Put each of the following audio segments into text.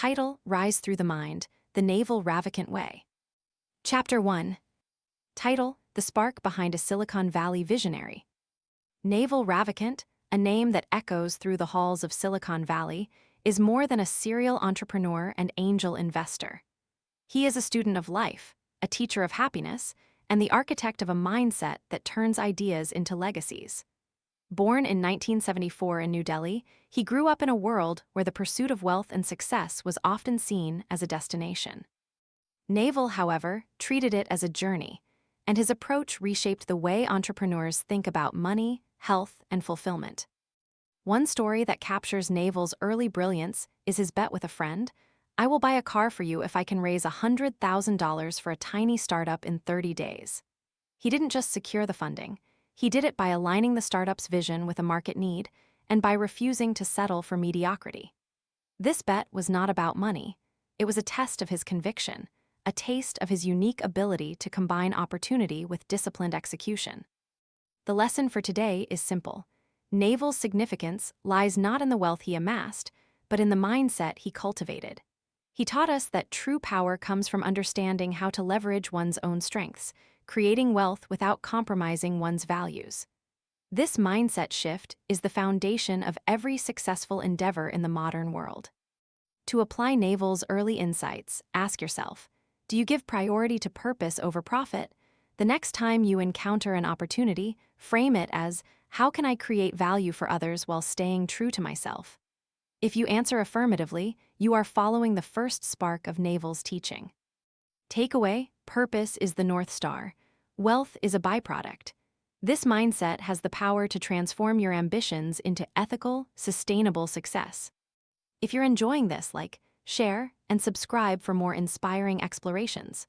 Title: Rise Through the Mind, the Naval Ravikant Way. Chapter 1. Title: The Spark Behind a Silicon Valley Visionary. Naval Ravikant, a name that echoes through the halls of Silicon Valley, is more than a serial entrepreneur and angel investor. He is a student of life, a teacher of happiness, and the architect of a mindset that turns ideas into legacies. Born in 1974 in New Delhi, he grew up in a world where the pursuit of wealth and success was often seen as a destination. Naval, however, treated it as a journey, and his approach reshaped the way entrepreneurs think about money, health, and fulfillment. One story that captures Naval's early brilliance is his bet with a friend: "I will buy a car for you if I can raise $100,000 for a tiny startup in 30 days. He didn't just secure the funding. He did it by aligning the startup's vision with a market need and by refusing to settle for mediocrity. This bet was not about money. It was a test of his conviction, a taste of his unique ability to combine opportunity with disciplined execution. The lesson for today is simple. Naval's significance lies not in the wealth he amassed, but in the mindset he cultivated. He taught us that true power comes from understanding how to leverage one's own strengths, creating wealth without compromising one's values. This mindset shift is the foundation of every successful endeavor in the modern world. To apply Naval's early insights, ask yourself, do you give priority to purpose over profit? The next time you encounter an opportunity, frame it as, how can I create value for others while staying true to myself? If you answer affirmatively, you are following the first spark of Naval's teaching. Takeaway: purpose is the North Star. Wealth is a byproduct. This mindset has the power to transform your ambitions into ethical, sustainable success. If you're enjoying this, share, and subscribe for more inspiring explorations.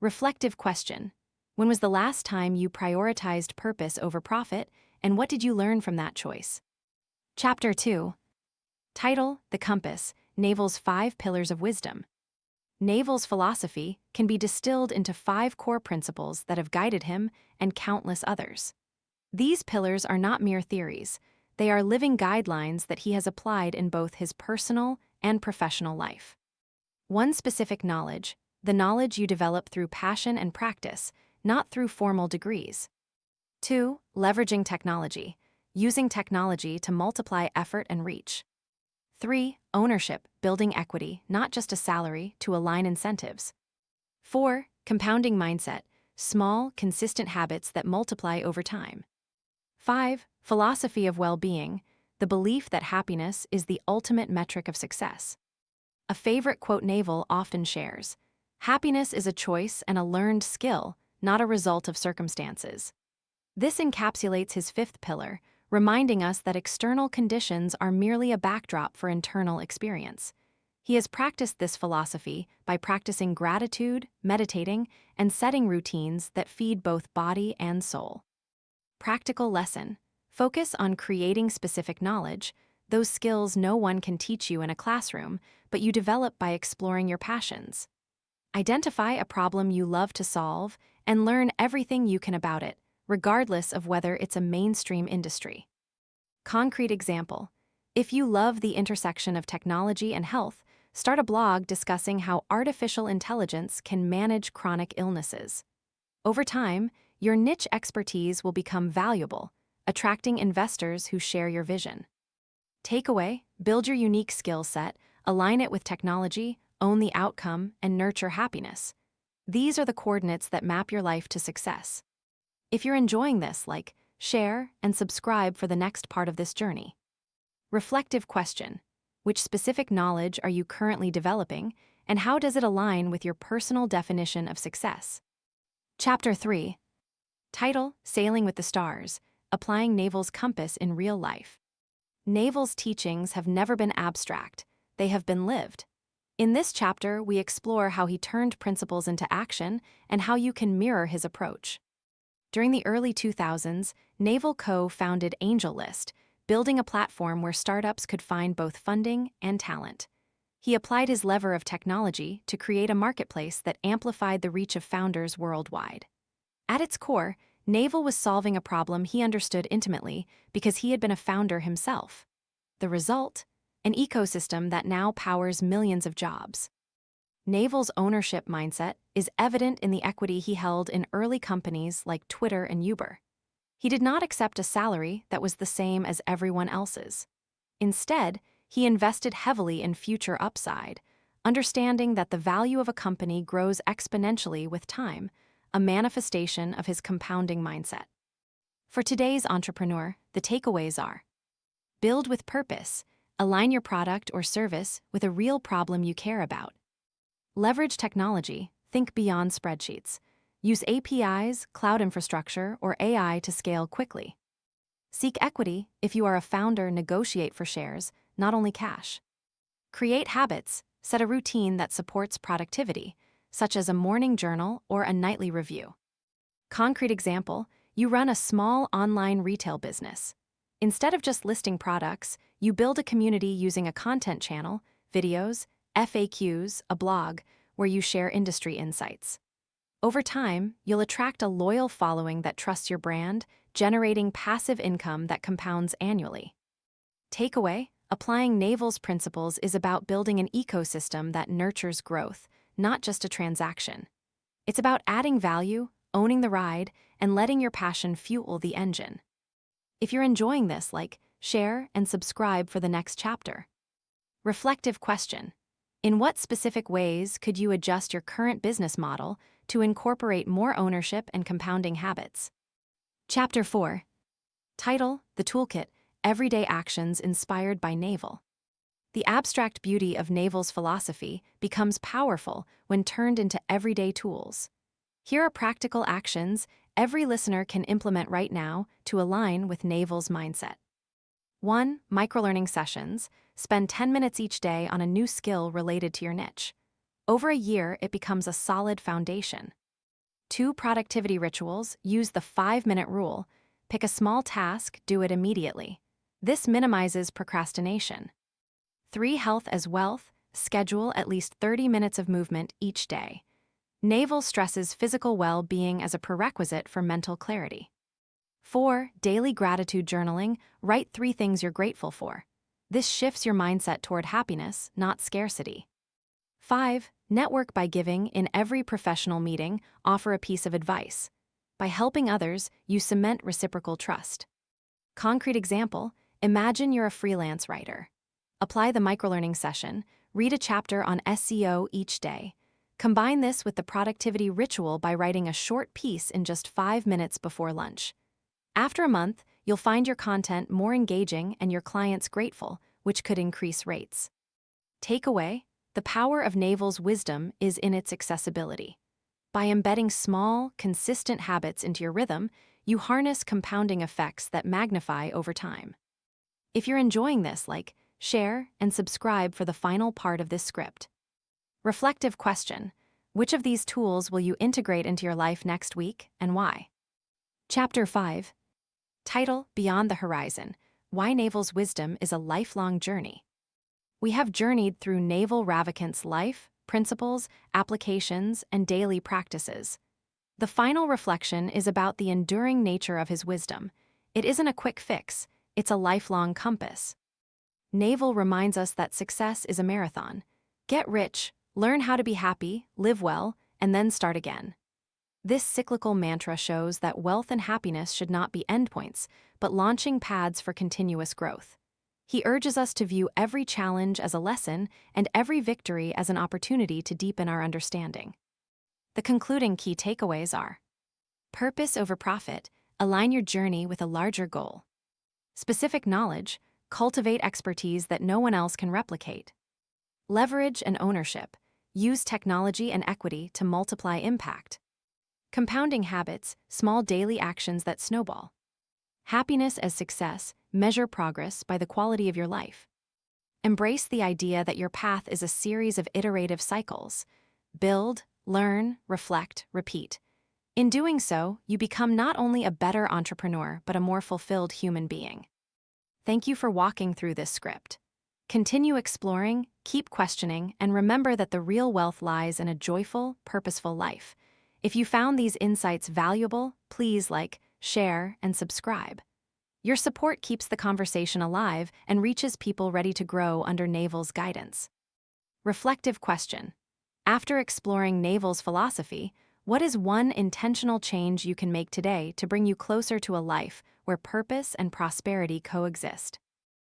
Reflective question: when was the last time you prioritized purpose over profit, and what did you learn from that choice? Chapter 2. Title: The Compass, Naval's 5 Pillars of Wisdom. Naval's philosophy can be distilled into 5 core principles that have guided him and countless others. These pillars are not mere theories. They are living guidelines that he has applied in both his personal and professional life. 1. Specific knowledge: the knowledge you develop through passion and practice, not through formal degrees. 2. Leveraging technology: using technology to multiply effort and reach. 3. Ownership: building equity, not just a salary, to align incentives. 4. Compounding mindset: small, consistent habits that multiply over time. 5. Philosophy of well-being: the belief that happiness is the ultimate metric of success. A favorite quote Naval often shares: "Happiness is a choice and a learned skill, not a result of circumstances." This encapsulates his 5th pillar, reminding us that external conditions are merely a backdrop for internal experience. He has practiced this philosophy by practicing gratitude, meditating, and setting routines that feed both body and soul. Practical lesson: focus on creating specific knowledge, those skills no one can teach you in a classroom, but you develop by exploring your passions. Identify a problem you love to solve and learn everything you can about it, regardless of whether it's a mainstream industry. Concrete example: if you love the intersection of technology and health, start a blog discussing how artificial intelligence can manage chronic illnesses. Over time, your niche expertise will become valuable, attracting investors who share your vision. Takeaway: build your unique skill set, align it with technology, own the outcome, and nurture happiness. These are the coordinates that map your life to success. If you're enjoying this, share, and subscribe for the next part of this journey. Reflective question: which specific knowledge are you currently developing, and how does it align with your personal definition of success? Chapter 3. Title: Sailing with the Stars, Applying Naval's Compass in Real Life. Naval's teachings have never been abstract, they have been lived. In this chapter, we explore how he turned principles into action and how you can mirror his approach. During the early 2000s, Naval co-founded AngelList, building a platform where startups could find both funding and talent. He applied his lever of technology to create a marketplace that amplified the reach of founders worldwide. At its core, Naval was solving a problem he understood intimately because he had been a founder himself. The result? an ecosystem that now powers millions of jobs. Naval's ownership mindset is evident in the equity he held in early companies like Twitter and Uber. He did not accept a salary that was the same as everyone else's. Instead, he invested heavily in future upside, understanding that the value of a company grows exponentially with time, a manifestation of his compounding mindset. For today's entrepreneur, the takeaways are: build with purpose, align your product or service with a real problem you care about. Leverage technology, think beyond spreadsheets. Use APIs, cloud infrastructure, or AI to scale quickly. Seek equity. If you are a founder, negotiate for shares, not only cash. Create habits. Set a routine that supports productivity, such as a morning journal or a nightly review. Concrete example, you run a small online retail business. Instead of just listing products, you build a community using a content channel, videos, FAQs, a blog, where you share industry insights. Over time, you'll attract a loyal following that trusts your brand, generating passive income that compounds annually. Takeaway: applying Naval's principles is about building an ecosystem that nurtures growth, not just a transaction. It's about adding value, owning the ride, and letting your passion fuel the engine. If you're enjoying this, like, share, and subscribe for the next chapter. Reflective question: in what specific ways could you adjust your current business model to incorporate more ownership and compounding habits? Chapter 4. Title: The Toolkit, Everyday Actions Inspired by Naval. The abstract beauty of Naval's philosophy becomes powerful when turned into everyday tools. Here are practical actions every listener can implement right now to align with Naval's mindset. 1. Microlearning sessions. Spend 10 minutes each day on a new skill related to your niche. Over a year, it becomes a solid foundation. 2. Productivity rituals. Use the 5-minute rule. Pick a small task, do it immediately. This minimizes procrastination. 3. Health as wealth. Schedule at least 30 minutes of movement each day. Naval stresses physical well-being as a prerequisite for mental clarity. 4. Daily gratitude journaling. Write 3 things you're grateful for. This shifts your mindset toward happiness, not scarcity. 5. Network by giving. In every professional meeting, offer a piece of advice. By helping others, you cement reciprocal trust. Concrete example, imagine you're a freelance writer. Apply the microlearning session, read a chapter on SEO each day. Combine this with the productivity ritual by writing a short piece in just 5 minutes before lunch. After a month, you'll find your content more engaging and your clients grateful, which could increase rates. Takeaway: the power of Naval's wisdom is in its accessibility. By embedding small, consistent habits into your rhythm, you harness compounding effects that magnify over time. If you're enjoying this, like, share, and subscribe for the final part of this script. Reflective question: which of these tools will you integrate into your life next week, and why? Chapter 5. Title: Beyond the Horizon, Why Naval's Wisdom is a Lifelong Journey. We have journeyed through Naval Ravikant's life, principles, applications, and daily practices. The final reflection is about the enduring nature of his wisdom. It isn't a quick fix, it's a lifelong compass. Naval reminds us that success is a marathon. Get rich, learn how to be happy, live well, and then start again. This cyclical mantra shows that wealth and happiness should not be endpoints, but launching pads for continuous growth. He urges us to view every challenge as a lesson and every victory as an opportunity to deepen our understanding. The concluding key takeaways are: purpose over profit, align your journey with a larger goal. Specific knowledge, cultivate expertise that no one else can replicate. Leverage and ownership, use technology and equity to multiply impact. Compounding habits, small daily actions that snowball. Happiness as success, measure progress by the quality of your life. Embrace the idea that your path is a series of iterative cycles. Build, learn, reflect, repeat. In doing so, you become not only a better entrepreneur, but a more fulfilled human being. Thank you for walking through this script. Continue exploring, keep questioning, and remember that the real wealth lies in a joyful, purposeful life. If you found these insights valuable, please like, share, and subscribe. Your support keeps the conversation alive and reaches people ready to grow under Naval's guidance. Reflective question. After exploring Naval's philosophy, what is one intentional change you can make today to bring you closer to a life where purpose and prosperity coexist?